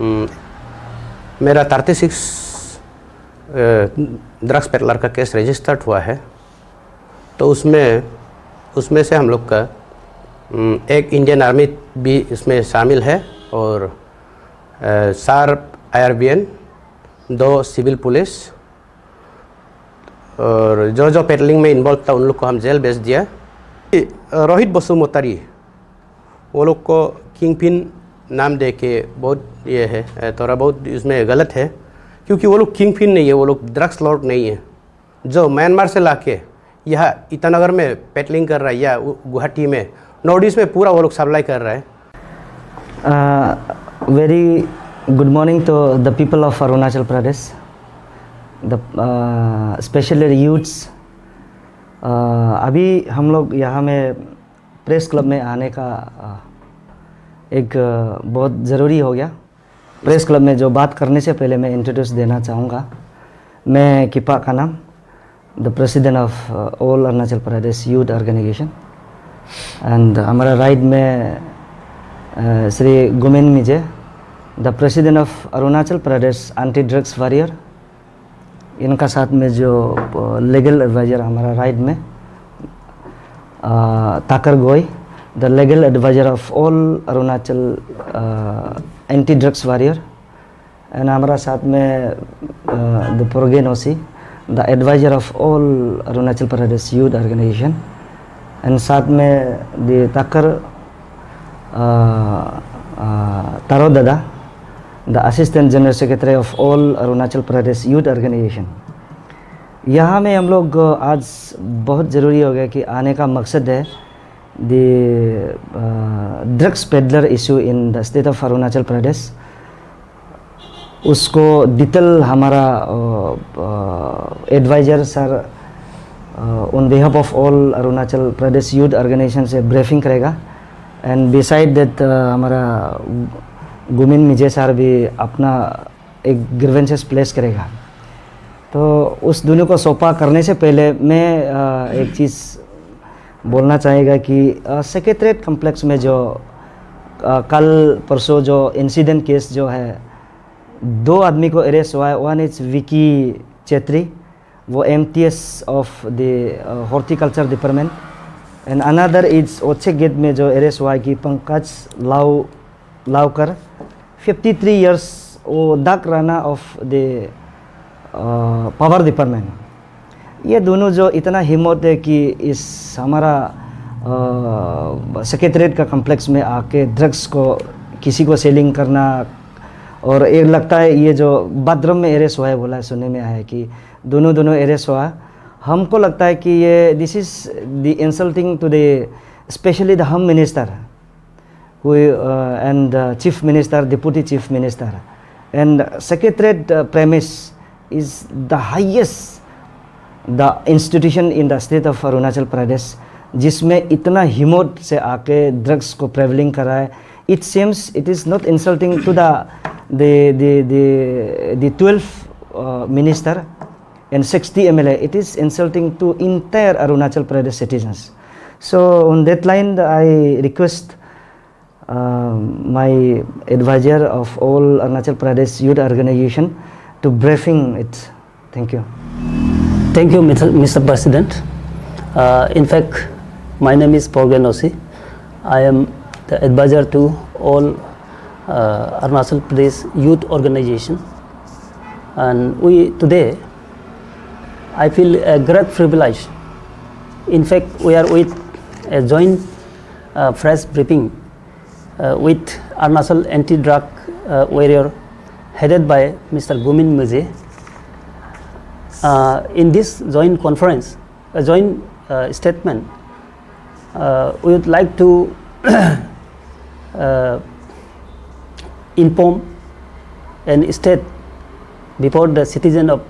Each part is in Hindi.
मेरा 36 ड्रग्स पेडलर का केस रजिस्टर्ड हुआ है। तो उसमें से हम लोग का एक इंडियन आर्मी भी इसमें शामिल है और 4 IRBN, 2 सिविल पुलिस और जो पेडलिंग में इन्वॉल्व था उन लोग को हम जेल भेज दिया। रोहित बसुमतारी वो लोग को किंगपिन नाम दे के बहुत ये है, थोड़ा बहुत इसमें गलत है क्योंकि वो लोग किंगपिन नहीं है, वो लोग ड्रग्स लॉर्ड नहीं है जो म्यांमार से लाके यहाँ ईटानगर में पेडलिंग कर रहा है या गुवाहाटी में नॉर्थ ईस्ट में पूरा वो लोग सप्लाई कर रहा है। Very good morning to the people of Arunachal Pradesh, the specially youths. अभी हम लोग यहाँ में प्रेस क्लब में आने का एक बहुत ज़रूरी हो गया। प्रेस क्लब में जो बात करने से पहले मैं इंट्रोड्यूस देना चाहूँगा। मैं किपा का नाम, the president of all Arunachal Pradesh youth organisation, and हमारा राइट में Shri Gumin Mije, the president of Arunachal Pradesh anti drugs warrior. इनका साथ में जो लीगल एडवाइज़र हमारा राइट में Takar Goi, the legal adviser of all Arunachal anti drugs warrior, and हमारा साथ में the Progen Osi, the adviser of all Arunachal Pradesh youth organisation, and साथ में द ताकर तारो दादा, the assistant general secretary of all Arunachal Pradesh youth organisation. यहाँ में हम लोग आज बहुत ज़रूरी हो गया कि आने का मकसद है the drugs peddler issue in the state of Arunachal Pradesh. उसको डिटेल हमारा adviser sir on behalf of all Arunachal Pradesh youth organisation से ब्रीफिंग करेगा, एंड बिसाइड दैट हमारा गुमिन मिजे सर भी अपना एक ग्रीवेंसेस प्लेस करेगा। तो उस दोनों को सौंपा करने से पहले मैं एक चीज़ बोलना चाहेगा कि सेक्रेटरीट कम्प्लेक्स में जो कल परसों जो इंसिडेंट केस जो है 2 आदमी को अरेस्ट हुआ है। वन इज विकी चेत्री, वो MTS of the horticulture department, and another is ओछे गेट में जो अरेस्ट हुआ है कि पंकज लावकर 53 इयर्स, वो डाक Rana of the power department. ये दोनों जो इतना हिम्मत है कि इस हमारा सेक्रेटरीट का कम्प्लेक्स में आके ड्रग्स को किसी को सेलिंग करना, और ये लगता है ये जो बाथरूम में अरेस्ट हुआ है बोला है, सुनने में आया है कि दोनों अरेस्ट हुआ। हमको लगता है कि ये this is the insulting to the specially the home minister and chief minister, deputy chief minister, and secretariat premise is the highest the institution in the state of Arunachal Pradesh, जिसमें इतना हिम्मत से आके ड्रग्स को प्रेवलिंग करा है। It seems it is not insulting to the 12 minister and 60 MLA. It is insulting to entire Arunachal Pradesh citizens. So on that line, I request my advisor of all Arunachal Pradesh youth organization to briefing it. Thank you. Thank you, Mr. President. In fact, my name is Porgen Osi. I am the advisor to all Arunachal Pradesh youth organization, and today I feel a great privilege. In fact, we are with a joint press briefing with Arunachal anti-drug warrior headed by Mr. Gumin Muje. In this joint conference, a joint statement, we would like to inform and state before the citizen of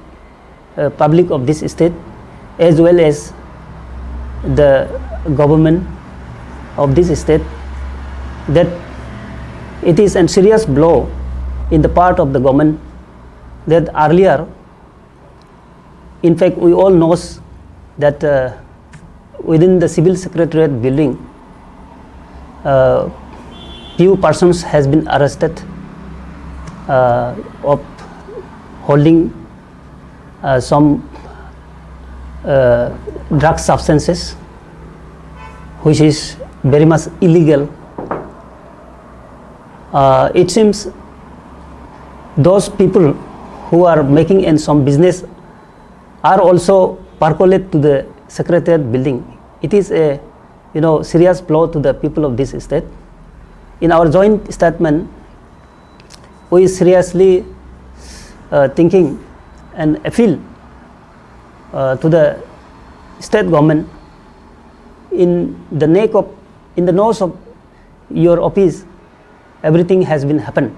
public of this state, as well as the government of this state, that it is a serious blow in the part of the government that earlier, in fact, we all know that within the civil secretariat building, few persons has been arrested of holding some drug substances, which is very much illegal. It seems those people who are making in some business are also percolate to the secretariat building. It is a serious blow to the people of this state. In our joint statement, we seriously thinking and appeal to the state government in the nose of your office, everything has been happened.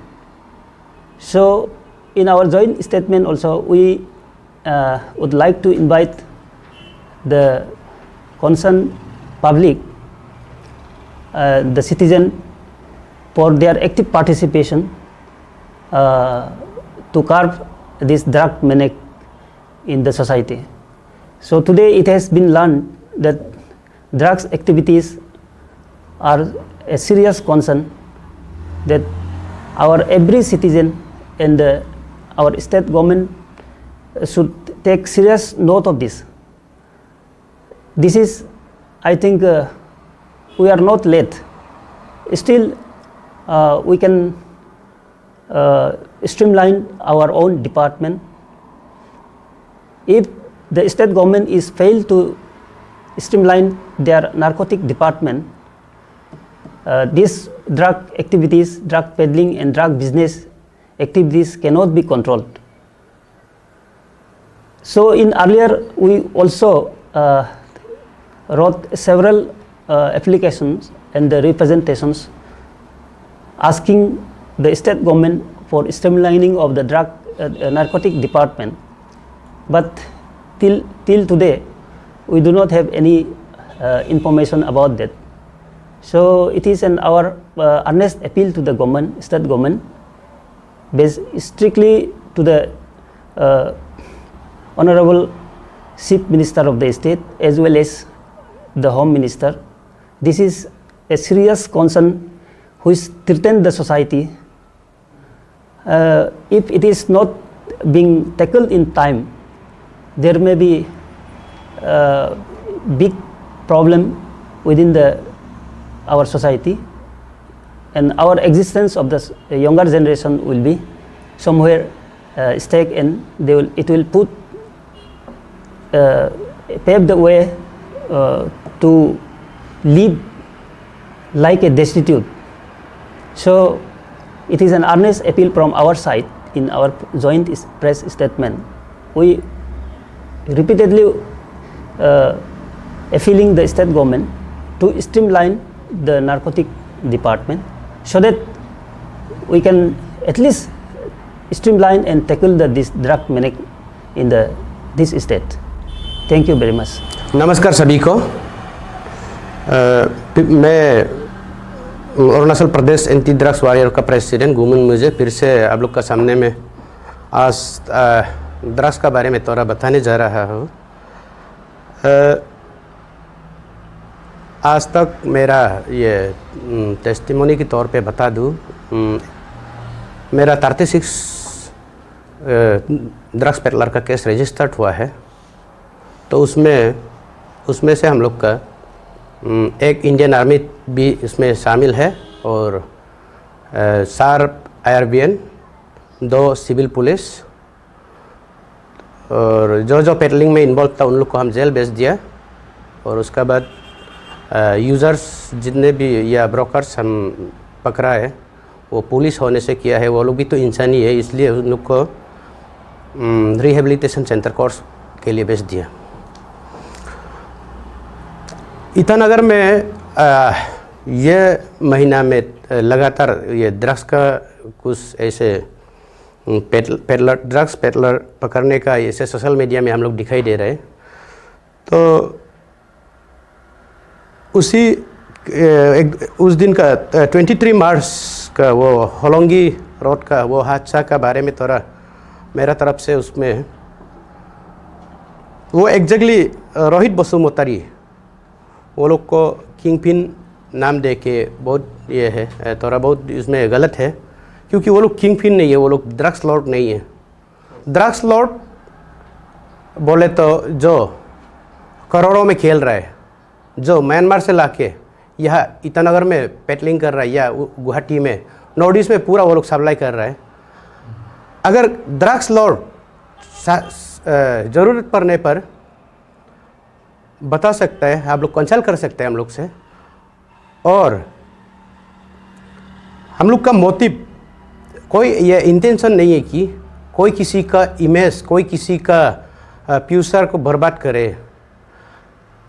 So in our joint statement also, we would like to invite the concerned public, the citizen, for their active participation to curb this drug maniac in the society. So today it has been learned that drugs activities are a serious concern, that our every citizen and our state government should take serious note of this. This is, I think, we are not late. Still, we can streamline our own department. If the state government is failed to streamline their narcotic department, these drug activities, drug peddling and drug business activities cannot be controlled. So in earlier, we also wrote several applications and the representations asking the state government for streamlining of the drug narcotic department. But till today, we do not have any information about that. So it is our earnest appeal to the government, state government, based strictly to the Honorable Chief Minister of the state as well as the Home Minister. This is a serious concern which threatens the society. If it is not being tackled in time, there may be big problem within our society, and our existence of the younger generation will be somewhere stake, and it will pave the way to live like a destitute. So it is an earnest appeal from our side in our joint press statement. We repeatedly appealing the state government to streamline the narcotic department so that we can at least streamline and tackle this drug maniac in this state. Thank you very much. नमस्कार सभी को। मैं Arunachal Pradesh anti drugs warrior का प्रेसिडेंट गुमिन मिजे फिर से आप लोग का सामने में आज ड्रग्स का बारे में थोड़ा बताने जा रहा हूँ। आज तक मेरा ये टेस्टिमोनी के तौर पे बता दूँ, मेरा 36 ड्रग्स पेडलर का केस रजिस्टर्ड हुआ है। तो उसमें से हम लोग का एक इंडियन आर्मी भी इसमें शामिल है और 4 IRBN, 2 सिविल पुलिस, और जो पेडलिंग में इन्वॉल्व था उन लोग को हम जेल भेज दिया। और उसके बाद यूज़र्स जितने भी या ब्रोकर्स हम पकड़ा है वो पुलिस होने से किया है, वो लोग भी तो इंसानी है, इसलिए उन लोग को रिहेबिलिटेशन सेंटर कोर्स के लिए भेज दिया। ईटानगर में ये महीना में लगातार ये ड्रग्स का कुछ ऐसे ड्रग्स पेडलर पकड़ने का ऐसे सोशल मीडिया में हम लोग दिखाई दे रहे। तो उस दिन का 23 मार्च का वो होलोंगी रोड का वो हादसा का बारे में थोड़ा मेरा तरफ से उसमें वो एग्जैक्टली रोहित बसुमतारी वो लोग को किंग पिन नाम दे के बहुत ये है, थोड़ा बहुत इसमें गलत है क्योंकि वो लोग किंग पिन नहीं है, वो लोग ड्रग्स लॉर्ड नहीं है। ड्रग्स लॉर्ड बोले तो जो करोड़ों में खेल रहा है, जो म्यांमार से लाके यहाँ ईटानगर में पेडलिंग कर रहा है या गुवाहाटी में, नॉर्थ ईस्ट में पूरा वो लोग सप्लाई कर रहा है। अगर ड्रग्स लॉर्ड ज़रूरत पड़ने पर बता सकता है, आप लोग कंसल्ट कर सकते हैं हम लोग से। और हम लोग का मोटिव कोई ये इंटेंशन नहीं है कि कोई किसी का इमेज, कोई किसी का फ्यूचर को बर्बाद करे।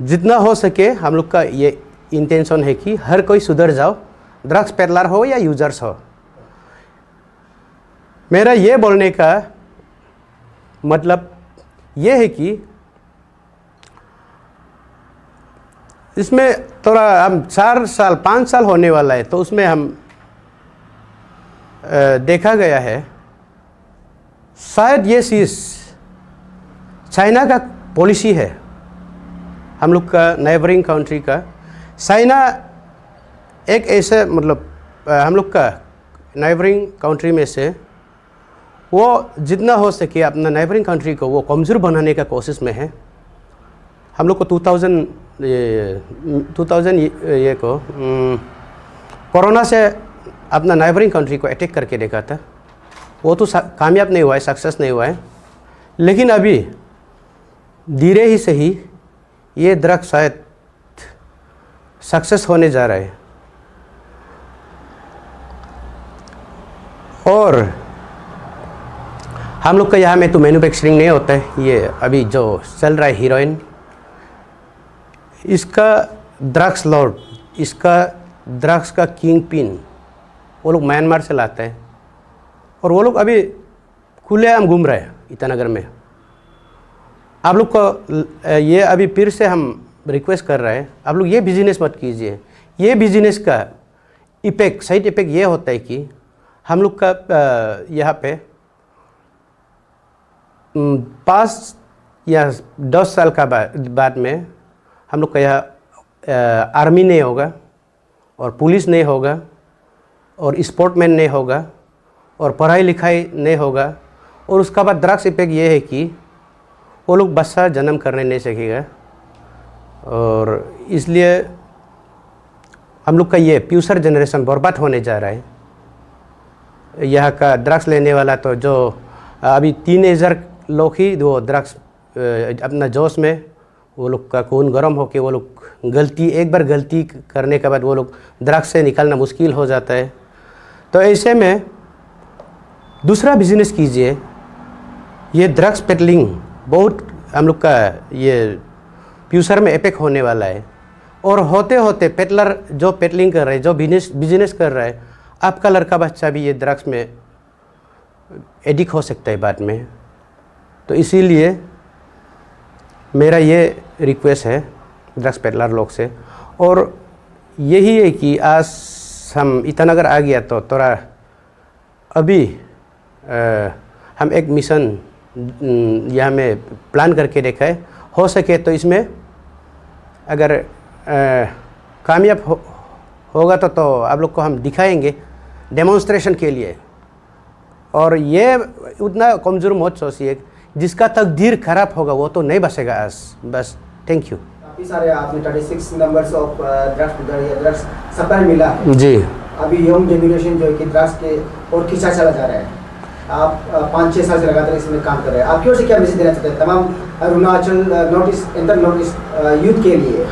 जितना हो सके हम लोग का ये इंटेंशन है कि हर कोई सुधर जाओ, ड्रग्स पेडलर हो या यूजर्स हो। मेरा ये बोलने का मतलब ये है कि इसमें थोड़ा हम 4 साल 5 साल होने वाला है, तो उसमें हम देखा गया है शायद ये चीज़ चाइना का पॉलिसी है, हम लोग का नेबरिंग कंट्री का। चाइना एक ऐसे मतलब हम लोग का नेबरिंग कंट्री में से वो जितना हो सके अपना नेबरिंग कंट्री को वो कमज़ोर बनाने का कोशिश में है। हम लोग को 2000 ये को कोरोना से अपना नेबरिंग कंट्री को अटैक करके देखा था, वो तो कामयाब नहीं हुआ है, सक्सेस नहीं हुआ है। लेकिन अभी धीरे ही सही ये ड्रग शायद सक्सेस होने जा रहा है। और हम लोग का यहाँ में तो मैन्युफैक्चरिंग नहीं होता है। ये अभी जो चल रहा है हीरोइन, इसका ड्रग्स लॉर्ड, इसका ड्रग्स का किंग पिन वो लोग म्यांमार से लाते हैं और वो लोग अभी खुलेआम घूम रहे हैं ईटानगर में। आप लोग को ये अभी फिर से हम रिक्वेस्ट कर रहे हैं, आप लोग ये बिजनेस मत कीजिए। ये बिजनेस का इफेक्ट, साइड इफेक्ट ये होता है कि हम लोग का यहाँ पे 5 या 10 साल का बाद में हम लोग का यहाँ आर्मी नहीं होगा और पुलिस नहीं होगा और स्पोर्टमैन नहीं होगा और पढ़ाई लिखाई नहीं होगा। और उसका बाद ड्रग्स इफेक्ट ये है कि वो लोग बच्चा जन्म करने नहीं सकेगा। और इसलिए हम लोग का ये फ्यूचर जनरेशन बर्बाद होने जा रहा है। यहाँ का ड्रग्स लेने वाला तो जो अभी 3000 लोग ही वो ड्रग्स अपना जोश में वो लोग का खून गर्म होके वो लोग एक बार गलती करने के बाद वो लोग ड्रग्स से निकलना मुश्किल हो जाता है। तो ऐसे में दूसरा बिजनेस कीजिए। ये ड्रग्स पेडलिंग बहुत हम लोग का ये फ्यूचर में इफेक्ट होने वाला है। और होते होते पेडलर जो पेडलिंग कर रहे हैं, जो बिजनेस कर रहा है, आपका लड़का बच्चा भी ये ड्रग्स में एडिक्ट हो सकता है बाद में। तो इसीलिए मेरा ये रिक्वेस्ट है ड्रग्स पेडलर लोग से। और यही है कि आज हम ईटानगर आ गया तो थोड़ा अभी हम एक मिशन यहाँ में प्लान करके देखा है। हो सके तो इसमें अगर कामयाब होगा तो आप लोग को हम दिखाएंगे डेमोन्स्ट्रेशन के लिए। और ये उतना कमज़ोर मत सोचिए, जिसका तकदीर खराब होगा वो तो नहीं बचेगा आज। बस थैंक यू। काफ़ी सारे आपने 36 नंबर्स ऑफ ड्रग्स सप्लाई मिला है जी। अभी यंग जनरेशन जो है कि ड्रग्स के और खींचा चला जा रहा है। आप 5-6 साल से लगातार इसमें काम कर रहे हैं। आपकी ओर से क्या मैसेज देना चाहते हैं तमाम Arunachal north east inter north east youth के लिए?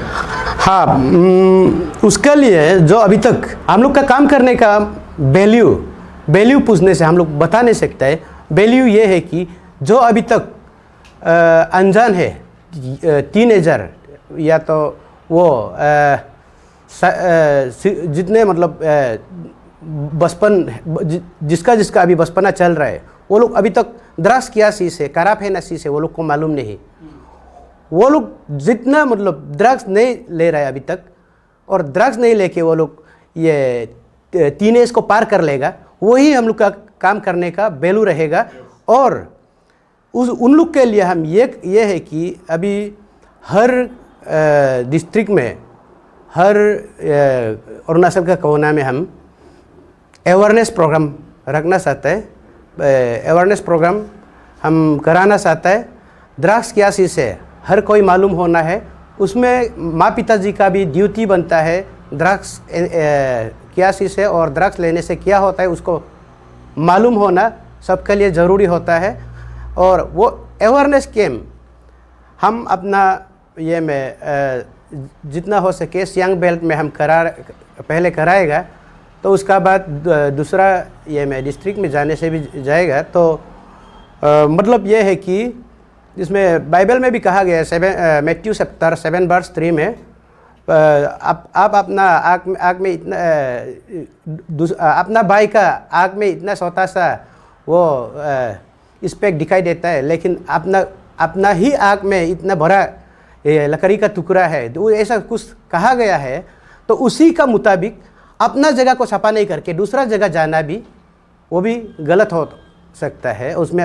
हाँ, उसके लिए जो अभी तक हम लोग का काम करने का वैल्यू पूछने से हम लोग बता नहीं सकते हैं। वैल्यू ये है कि जो अभी तक अनजान है, टीनेजर या तो वो जितने मतलब बचपन जिसका अभी बचपना चल रहा है, वो लोग अभी तक ड्रग्स क्या चीज़ है, खराब है ना चीज़ है, वो लोग को मालूम नहीं। वो लोग जितना मतलब ड्रग्स नहीं ले रहा है अभी तक, और ड्रग्स नहीं लेके वो लोग ये टीनेज को पार कर लेगा, वही हम लोग का काम करने का वैल्यू रहेगा। और उन लोग के लिए हम ये है कि अभी हर डिस्ट्रिक्ट में, हर अरुणाचल का कोना में हम अवेयरनेस प्रोग्राम रखना चाहता है, अवेयरनेस प्रोग्राम हम कराना चाहता है। ड्रग्स क्या चीज़ है हर कोई मालूम होना है, उसमें माँ पिताजी का भी ड्यूटी बनता है। ड्रग्स क्या चीज़ है और ड्रग्स लेने से क्या होता है उसको मालूम होना सबके लिए ज़रूरी होता है। और वो अवेयरनेस कैम्प हम अपना ये में जितना हो सके सियांग बेल्ट में हम पहले कराएगा, तो उसका बाद दूसरा ये में डिस्ट्रिक्ट में जाने से भी जाएगा। तो मतलब ये है कि जिसमें बाइबल में भी कहा गया है मैथ्यू चैप्टर 7:3 में, आप अपना आग में इतना अपना भाई का आग में इतना छोटा सा वो स्पेक दिखाई देता है, लेकिन अपना ही आग में इतना बड़ा लकड़ी का टुकड़ा है, तो ऐसा कुछ कहा गया है। तो उसी का मुताबिक अपना जगह को सफा नहीं करके दूसरा जगह जाना भी वो भी गलत हो सकता है। उसमें